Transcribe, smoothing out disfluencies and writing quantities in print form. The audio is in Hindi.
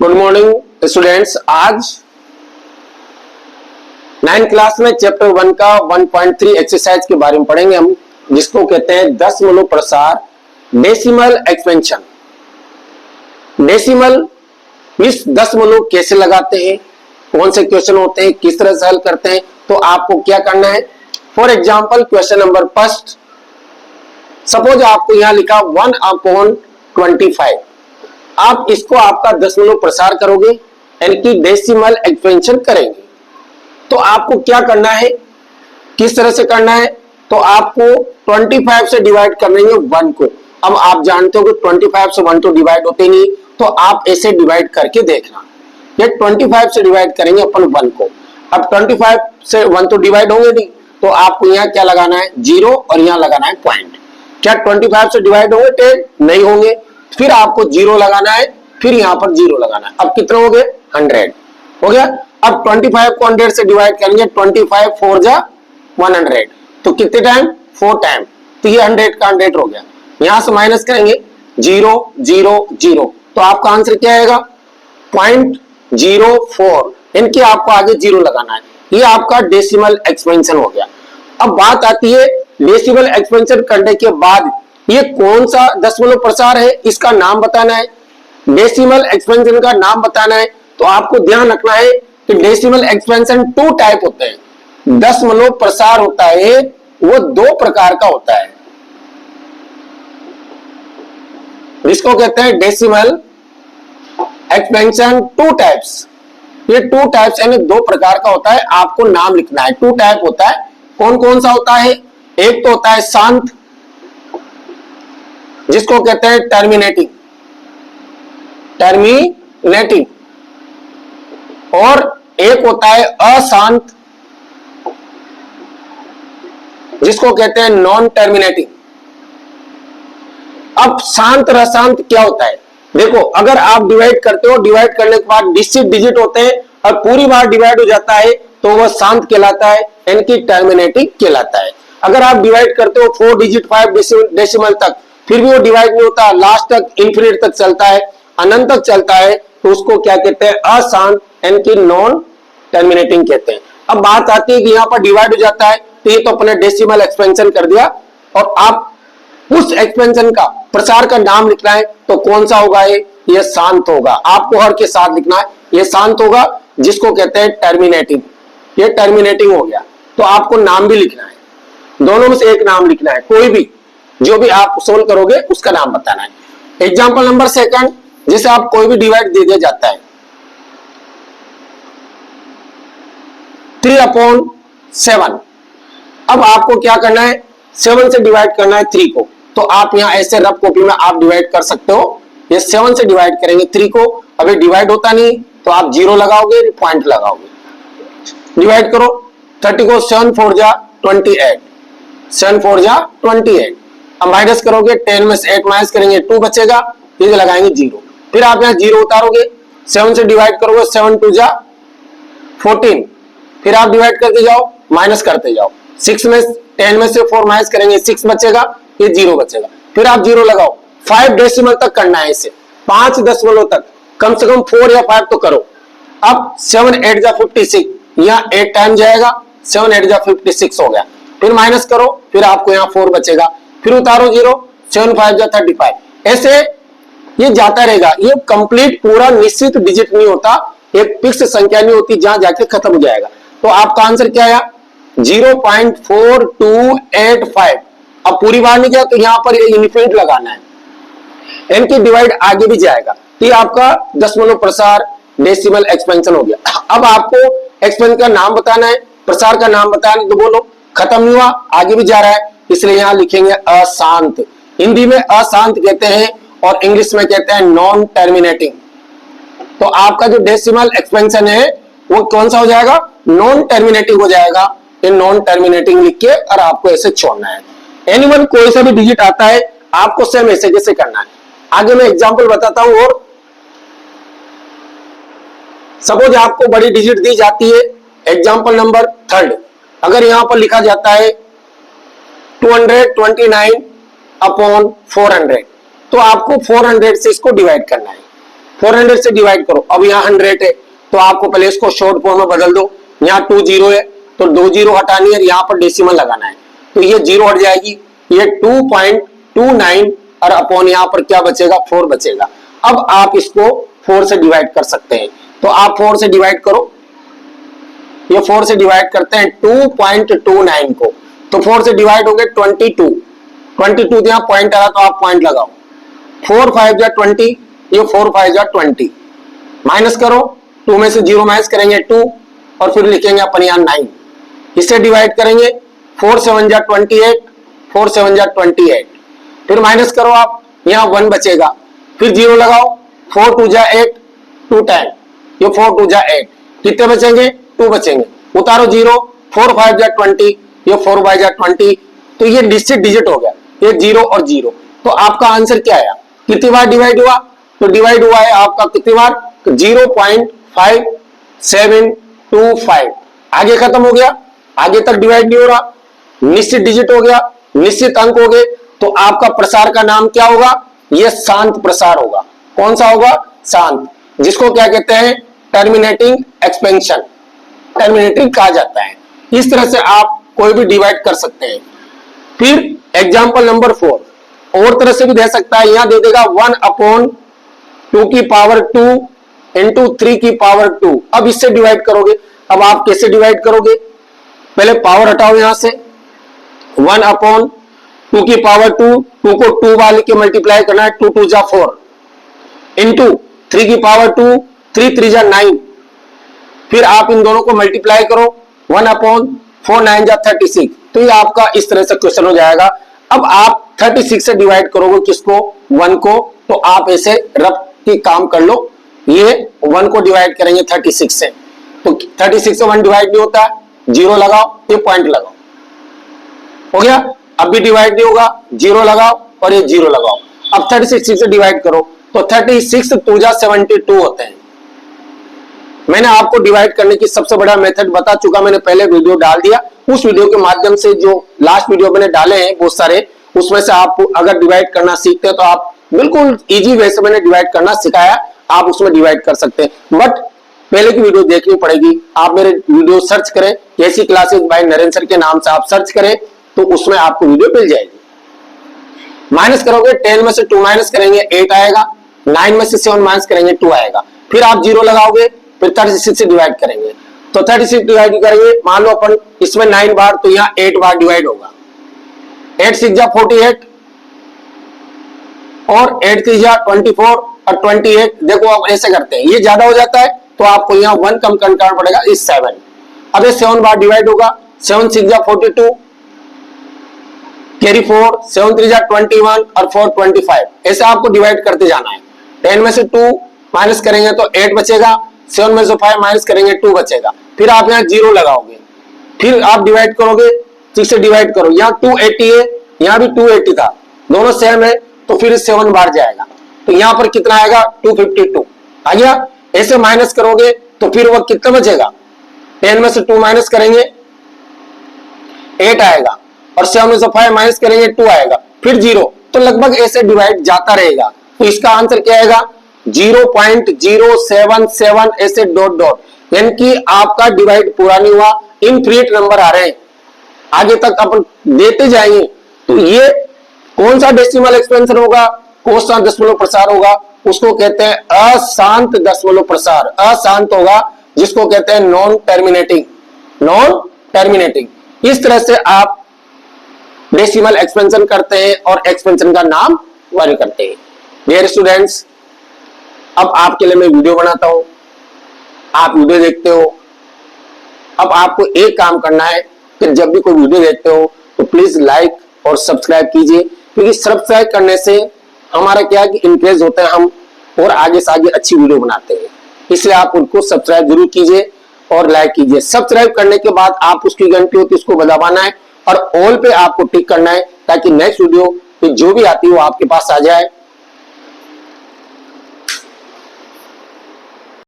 Good morning students. आज 9th क्लास में चैप्टर 1 का 1.3 एक्सरसाइज के बारे में पढ़ेंगे हम, जिसको कहते हैं दशमलव प्रसार, डेसिमल एक्सपेंशन। डेसिमल इस दशमलव कैसे लगाते हैं, कौन से क्वेश्चन होते हैं, किस तरह से हल करते हैं, तो आपको क्या करना है। For example question number first, suppose आपको यहां लिखा 1/25, आप इसको आपका दशमलव प्रसार करोगे यानी कि डेसिमल एक्सपेंशन करेंगे। तो आपको क्या करना है, किस तरह से करना है, तो आपको 25 से डिवाइड करनी है 1 को। अब आप जानते हो कि 25 से 1 तो डिवाइड होते नहीं, तो आप ऐसे डिवाइड करके देखना। ये 25 से डिवाइड करेंगे अपन 1 को। अब 25 से 1 तो डिवाइड होंगे नहीं, तो आपको यहाँ क्या लगाना है, 0, और यहाँ लगाना है पॉइंट। क्या 25 से डिवाइड होंगे 10? नहीं होंगे। फिर आपको 0 लगाना है, फिर यहां पर 0 लगाना है। अब कितना हो गए, 100 हो गया। अब 25 को 100 से डिवाइड करेंगे, 25 4 जा 100, तो कितने टाइम, 4 टाइम, तो ये 100 का 100 हो गया। यहां से माइनस करेंगे 0 0 0, तो आपका आंसर क्या आएगा, 0.04, इनके आपको आगे 0 लगाना है। ये आपका डेसिमल एक्सपेंशन हो गया। अब बात आती है डेसिमल एक्सपेंशन करने के बाद ये कौन सा दशमलव प्रसार है, इसका नाम बताना है। डेसिमल एक्सपेंशन का नाम बताना है। तो आपको ध्यान रखना है कि डेसिमल एक्सपेंशन 2 टाइप होते हैं। दशमलव प्रसार होता है वो 2 प्रकार का होता है, जिसको कहते हैं डेसिमल एक्सपेंशन 2 टाइप्स। ये 2 टाइप्स यानी 2 प्रकार का होता है, आपको नाम लिखना है। 2 टाइप होता है, कौन कौन सा होता है। एक तो होता है शांत, जिसको कहते हैं टर्मिनेटिंग, और एक होता है अशांत, जिसको कहते हैं नॉन टर्मिनेटिंग। अब शांत और अशांत क्या होता है, देखो अगर आप डिवाइड करते हो, डिवाइड करने के बाद निश्चित डिजिट होते हैं और पूरी बार डिवाइड हो जाता है, तो वह शांत कहलाता है, यानी कि टर्मिनेटिंग कहलाता है। अगर आप डिवाइड करते हो 4 डिजिट 5 डेसिमल तक, फिर भी वो डिवाइड नहीं होता, लास्ट तक इन्फिनिट तक चलता है, अनंत तक चलता है, तो उसको क्या कहते हैं, अशांत, यानी कि नॉन टर्मिनेटिंग कहते हैं। अब बात आती है कि यहाँ पर डिवाइड हो जाता है, तो ये तो अपने डेसिमल एक्सपेंशन कर दिया, और आप उस एक्सपेंशन का प्रसार का नाम लिखना है, तो कौन सा होगा, ये शांत होगा। आपको हर के साथ लिखना है, ये शांत होगा, जिसको कहते हैं टर्मिनेटिंग। ये टर्मिनेटिंग हो गया। तो आपको नाम भी लिखना है, दोनों में से एक नाम लिखना है, कोई भी जो भी आप सोल्व करोगे उसका नाम बताना है। एग्जाम्पल नंबर 2, जिसे आप कोई भी डिवाइड दे दिया जाता है 3/7। अब आपको क्या करना है, 7 से डिवाइड करना है 3 को। तो आप यहां ऐसे रफ कॉपी में आप डिवाइड कर सकते हो। ये 7 से डिवाइड करेंगे 3 को, अभी डिवाइड होता नहीं, तो आप 0 लगाओगे, पॉइंट लगाओगे। डिवाइड करो 30 को, 7 4 जा 28, 7 4 जा 28। अब माइनस करोगे, 10 में से 8 माइनस करेंगे, 2 बचेगा, ये लगाएंगे 0। फिर आप यहाँ 0 उतारोगे, 7 से डिवाइड करोगे, 7 2 जा 14। फिर आप डिवाइड करते जाओ, माइनस करते जाओ, 6 में 10 में से 4 माइनस करेंगे, 6 बचेगा, ये 0 बचेगा। फिर आप 0 लगाओ। 5 डेसिमल तक करना है इसे, 5 दशमलव तक, कम से कम 4 या 5 तो करो। अब 7 8 जा 56, यहाँ 8 टाइम जाएगा, 7 8 जा 56 हो गया। फिर माइनस करो, फिर आपको यहाँ 4 बचेगा, फिर उतारो 0, 7 5 जा 35। ऐसे ये जाता रहेगा। ये कंप्लीट पूरा निश्चित डिजिट नहीं होता, एक फिक्स संख्या नहीं होती जहां जाके खत्म हो जाएगा। तो आपका आंसर क्या आया, 0.4285। अब पूरी बार नहीं गया, तो यहां पर इन्फिनिट लगाना है, इनकी डिवाइड आगे भी जाएगा। तो ये आपका दशमलव प्रसार डेसिमल एक्सपेंशन हो गया। अब आपको एक्सपेंशन का नाम बताना है, प्रसार का नाम बताना है, तो बोलो, खत्म नहीं हुआ, आगे भी जा रहा है, इसलिए यहां लिखेंगे अशांत। हिंदी में अशांत कहते हैं और इंग्लिश में कहते हैं नॉन टर्मिनेटिंग। तो आपका जो डेसिमल एक्सपेंशन है वो कौन सा हो जाएगा, नॉन टर्मिनेटिंग हो जाएगा। ये नॉन टर्मिनेटिंग लिख के और आपको ऐसे छोड़ना है। एनीवन कोई सा भी डिजिट आता है, आपको सेम ऐसे कैसे करना है। आगे मैं एग्जांपल बताता हूं। और सपोज आपको बड़ी डिजिट दी जाती है, एग्जांपल नंबर 3, अगर यहां पर लिखा जाता है 229/400, तो आपको 400 से इसको डिवाइड करना है। 400 से डिवाइड करो। अब यहाँ 100 है तो आपको पहले इसको शॉर्ट फॉर्म में बदल दो। यहाँ 2 जीरो है तो 2 जीरो हटानी है, यहाँ पर डेसिमल लगाना है तो ये जीरो हट जाएगी, ये 2.29 और अपॉन यहाँ पर क्या बचेगा 4 बचेगा। अब आप इसको 4 से डिवाइड कर सकते हैं, तो आप 4 से डिवाइड करो, ये 4 से डिवाइड करते हैं 2.29 को, तो 4 से डिवाइड हो गए 22 यहाँ पॉइंट आया तो आप पॉइंट लगाओ, 4 5 जा 20, ये 4 5 जा 20, माइनस करो, 2 में से 0 माइनस करेंगे 2 और फिर लिखेंगे अपन यहाँ 9, इससे डिवाइड करेंगे 4 7 जा 28, 4 7 जा 28, फिर माइनस करो आप, यहाँ 1 बचेगा, फिर 0 लगाओ, 4 2 जा 8, 2 10, ये 4 2 जा 8, कितने बचेंगे 2 बचेंगे, उतारो 0, 4 5 जा 20, ये 4 5 जा 20, तो ये निश्चित डिजिट हो गया, ये 0 और 0, तो आपका आंसर क्या आया, कितनी बार डिवाइड हुआ, तो डिवाइड हुआ है आपका कितनी बार 0.5725, आगे खत्म हो गया, आगे तक डिवाइड नहीं हो रहा, निश्चित डिजिट हो गया, निश्चित अंक हो गए, तो आपका प्रसार का नाम क्या होगा, यह शांत प्रसार होगा। कौन सा होगा, शांत, जिसको क्या कहते हैं टर्मिनेटिंग एक्सपेंशन, टर्मिनेटिंग कहा जाता है। इस तरह से आप कोई भी डिवाइड कर सकते हैं। फिर एग्जांपल नंबर 4 और तरह से भी दे सकता है, यहां दे देगा 1/2 की पावर 2 इंटू 3 की पावर 2, अब इससे डिवाइड करोगे। अब आप कैसे डिवाइड करोगे, पहले पावर हटाओ यहां से, 1/2 की पावर 2, 2 को 2 बार लेके मल्टीप्लाई करना है, 2 2 जा 4 इंटू 3 की पावर 2, 3 3 जा 9, फिर आप इन दोनों को मल्टीप्लाई करो, 1/4 9 जा 36, तो ये आपका इस तरह से क्वेश्चन हो जाएगा। अब आप 36 से डिवाइड करोगे किसको, 1 को, तो आप ऐसे रफ की काम कर लो, ये 1 को डिवाइड करेंगे 36 से, तो 36 से 1 डिवाइड नहीं होता, 0 लगाओ, ये पॉइंट लगाओ, हो गया। अब भी डिवाइड नहीं होगा, 0 लगाओ और ये 0 लगाओ। अब 36 से डिवाइड करो तो 36 2 जा 72 होते हैं। मैंने आपको डिवाइड करने की सबसे बड़ा मेथड बता चुका, मैंने पहले वीडियो डाल दिया, उस वीडियो के माध्यम से जो लास्ट वीडियो मैंने डाले हैं बहुत सारे, उसमें से आप अगर डिवाइड करना सीखते हैं तो आप बिल्कुल इजी वे से मैंने डिवाइड करना सिखाया, आप उसमें डिवाइड कर सकते हैं। बट पहले की वीडियो देखनी पड़ेगी, आप मेरे वीडियो सर्च करें, कैसी क्लासेस बाय नरेंद्र सर के नाम से आप सर्च करें तो उसमें आपको वीडियो मिल जाएगी। माइनस करोगे, 10 में से 2 माइनस करेंगे 8 आएगा, 9 में से 7 माइनस करेंगे 2 आएगा, फिर आप 0 लगाओगे, फिर 36 से डिवाइड करेंगे, तो 36 डिवाइड करेंगे, मान लो अपन इसमें 9 बार, तो यहाँ 8 बार डिवाइड होगा, 8 6 जा 48 और 8 3 जा 24 और 28, देखो आप ऐसे करते हैं, ये ज्यादा हो जाता है तो आपको यहाँ 1 कम करना पड़ेगा, इस 7, अब ये 7 बार डिवाइड होगा, 7 6 जा 42 कैरी 4, 7 3 जा 21 और 4 25, ऐसे आपको डिवाइड करते जाना है। 10 में से 2 माइनस करेंगे तो 8 बचेगा, 7 में से 5 माइनस करेंगे 2 बचेगा, फिर आप यहाँ 0 लगाओगे, फिर आप डिवाइड करोगे, 6 से डिवाइड करो, यहाँ 280 है, यहाँ भी 280 था, दोनों सेम है, तो फिर 7 बार जाएगा, तो यहाँ पर कितना आएगा 252 आ गया। ऐसे माइनस करोगे तो फिर वो कितना बचेगा, 10 में से 2 माइनस करेंगे 8 आएगा और 7 में से 5 माइनस करेंगे 2 आएगा, फिर 0, तो लगभग ऐसे डिवाइड जाता रहेगा। तो इसका आंसर क्या आएगा 0.077 ऐसे डॉट डॉट, यानी कि आपका डिवाइड पूरा नहीं हुआ, इनफिनिट नंबर आ रहे हैं, आगे तक अपन देते जाएंगे। तो ये कौन सा डेसिमल एक्सपेंशन होगा, कौन सा दशमलव प्रसार होगा, उसको कहते हैं अशांत दशमलव प्रसार, अशांत होगा, जिसको कहते हैं नॉन टर्मिनेटिंग, नॉन टर्मिनेटिंग। इस तरह से आप डेसिमल एक्सपेंशन करते हैं और एक्सपेंशन का नाम वारी करते हैं। डियर स्टूडेंट्स, अब आपके लिए मैं वीडियो बनाता हूं, आप वीडियो देखते हो। अब आपको एक काम करना है कि जब भी कोई वीडियो देखते हो तो प्लीज लाइक और सब्सक्राइब कीजिए, क्योंकि सब्सक्राइब करने से हमारा क्या है कि इंक्रेज होता है, हम और आगे से आगे अच्छी वीडियो बनाते हैं, इसलिए आप उनको सब्सक्राइब जरूर कीजिए और लाइक कीजिए। सब्सक्राइब करने के बाद आप उसकी घंटी होती है उसको दबाना है और ऑल पे आपको टिक करना है, ताकि नेक्स्ट वीडियो जो भी आती है वो आपके पास आ जाए